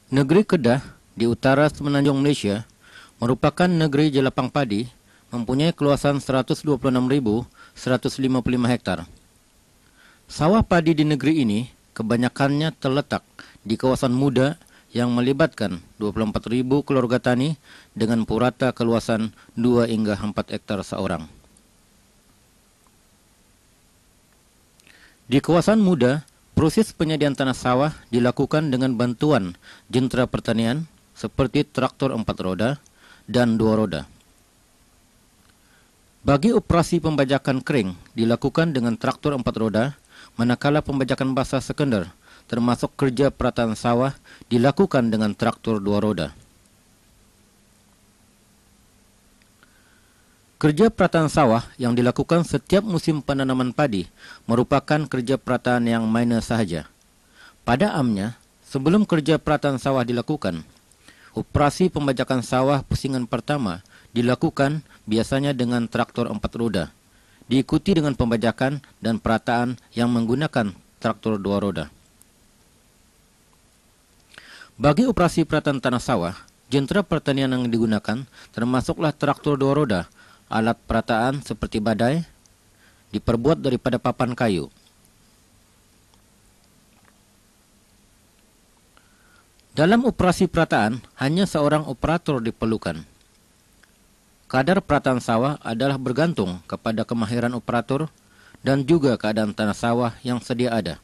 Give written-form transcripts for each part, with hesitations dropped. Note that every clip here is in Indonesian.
Negeri Kedah di utara semenanjung Malaysia merupakan negeri jelapang padi, mempunyai keluasan 126.155 hektar. Sawah padi di negeri ini kebanyakannya terletak di kawasan muda yang melibatkan 24.000 keluarga tani dengan purata keluasan 2 hingga 4 hektar seorang. Di kawasan muda, proses penyediaan tanah sawah dilakukan dengan bantuan jentera pertanian seperti traktor 4 roda dan 2 roda. Bagi operasi pembajakan kering dilakukan dengan traktor 4 roda, manakala pembajakan basah sekunder termasuk kerja perataan sawah dilakukan dengan traktor 2 roda. Kerja perataan sawah yang dilakukan setiap musim penanaman padi merupakan kerja perataan yang minor sahaja. Pada amnya, sebelum kerja perataan sawah dilakukan, operasi pembajakan sawah pusingan pertama dilakukan biasanya dengan traktor 4 roda, diikuti dengan pembajakan dan perataan yang menggunakan traktor 2 roda. Bagi operasi perataan tanah sawah, jentera pertanian yang digunakan termasuklah traktor 2 roda. Alat perataan seperti badai diperbuat daripada papan kayu. Dalam operasi perataan, hanya seorang operator diperlukan. Kadar perataan sawah adalah bergantung kepada kemahiran operator dan juga keadaan tanah sawah yang sedia ada.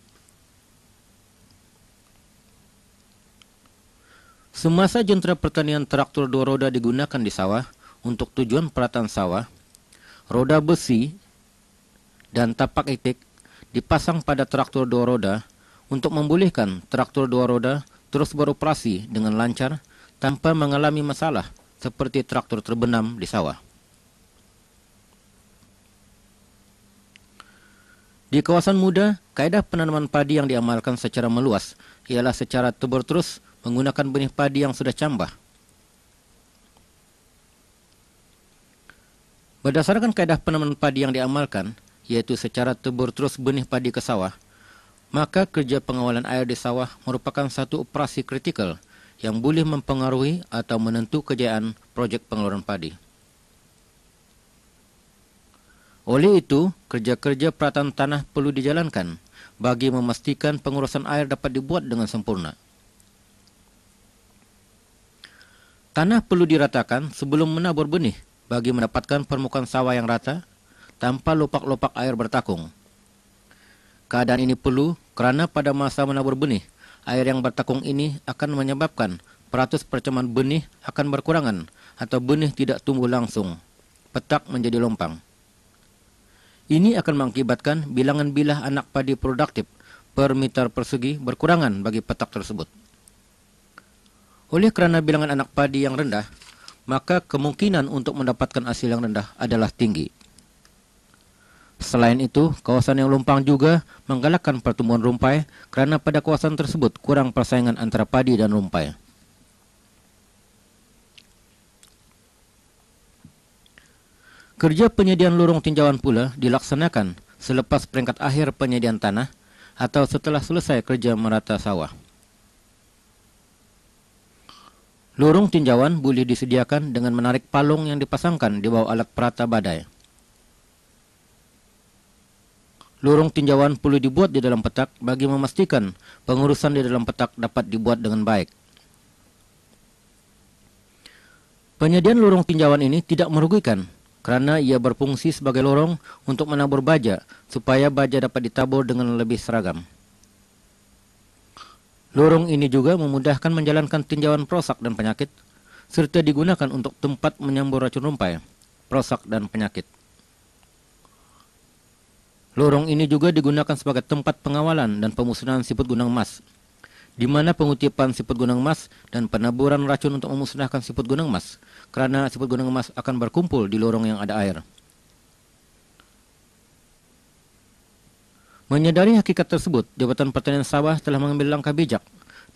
Semasa jentera pertanian traktor 2 roda digunakan di sawah, untuk tujuan perataan sawah, roda besi dan tapak itik dipasang pada traktor 2 roda untuk membolehkan traktor 2 roda terus beroperasi dengan lancar tanpa mengalami masalah seperti traktor terbenam di sawah. Di kawasan muda, kaedah penanaman padi yang diamalkan secara meluas ialah secara tebur terus menggunakan benih padi yang sudah cambah. Berdasarkan kaedah penanaman padi yang diamalkan, yaitu secara tebur terus benih padi ke sawah, maka kerja pengawalan air di sawah merupakan satu operasi kritikal yang boleh mempengaruhi atau menentu kejayaan projek pengeluaran padi. Oleh itu, kerja-kerja perataan tanah perlu dijalankan bagi memastikan pengurusan air dapat dibuat dengan sempurna. Tanah perlu diratakan sebelum menabur benih bagi mendapatkan permukaan sawah yang rata tanpa lopak-lopak air bertakung. Keadaan ini perlu kerana pada masa menabur benih, air yang bertakung ini akan menyebabkan peratus percemaan benih akan berkurangan atau benih tidak tumbuh langsung, petak menjadi lompang. Ini akan mengakibatkan bilangan bilah anak padi produktif per meter persegi berkurangan bagi petak tersebut. Oleh kerana bilangan anak padi yang rendah, maka kemungkinan untuk mendapatkan hasil yang rendah adalah tinggi. Selain itu, kawasan yang lompang juga menggalakkan pertumbuhan rumpai kerana pada kawasan tersebut kurang persaingan antara padi dan rumpai. Kerja penyediaan lorong tinjauan pula dilaksanakan selepas peringkat akhir penyediaan tanah atau setelah selesai kerja merata sawah. Lorong tinjauan boleh disediakan dengan menarik palung yang dipasangkan di bawah alat perata badai. Lorong tinjauan perlu dibuat di dalam petak bagi memastikan pengurusan di dalam petak dapat dibuat dengan baik. Penyediaan lorong tinjauan ini tidak merugikan kerana ia berfungsi sebagai lorong untuk menabur baja supaya baja dapat ditabur dengan lebih seragam. Lorong ini juga memudahkan menjalankan tinjauan perosak dan penyakit, serta digunakan untuk tempat menyambur racun rumpai, perosak dan penyakit. Lorong ini juga digunakan sebagai tempat pengawalan dan pemusnahan siput gunung emas, di mana pengutipan siput gunung emas dan penaburan racun untuk memusnahkan siput gunung emas, kerana siput gunung emas akan berkumpul di lorong yang ada air. Menyadari hakikat tersebut, Jabatan Pertanian Sabah telah mengambil langkah bijak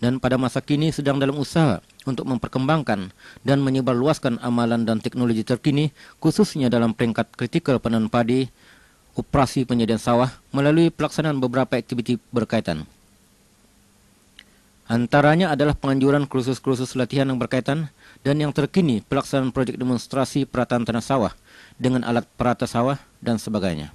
dan pada masa kini sedang dalam usaha untuk memperkembangkan dan menyebarluaskan amalan dan teknologi terkini khususnya dalam peringkat kritikal penanaman padi, operasi penyediaan sawah melalui pelaksanaan beberapa aktiviti berkaitan. Antaranya adalah penganjuran kursus-kursus latihan yang berkaitan dan yang terkini pelaksanaan proyek demonstrasi perataan tanah sawah dengan alat perata sawah dan sebagainya.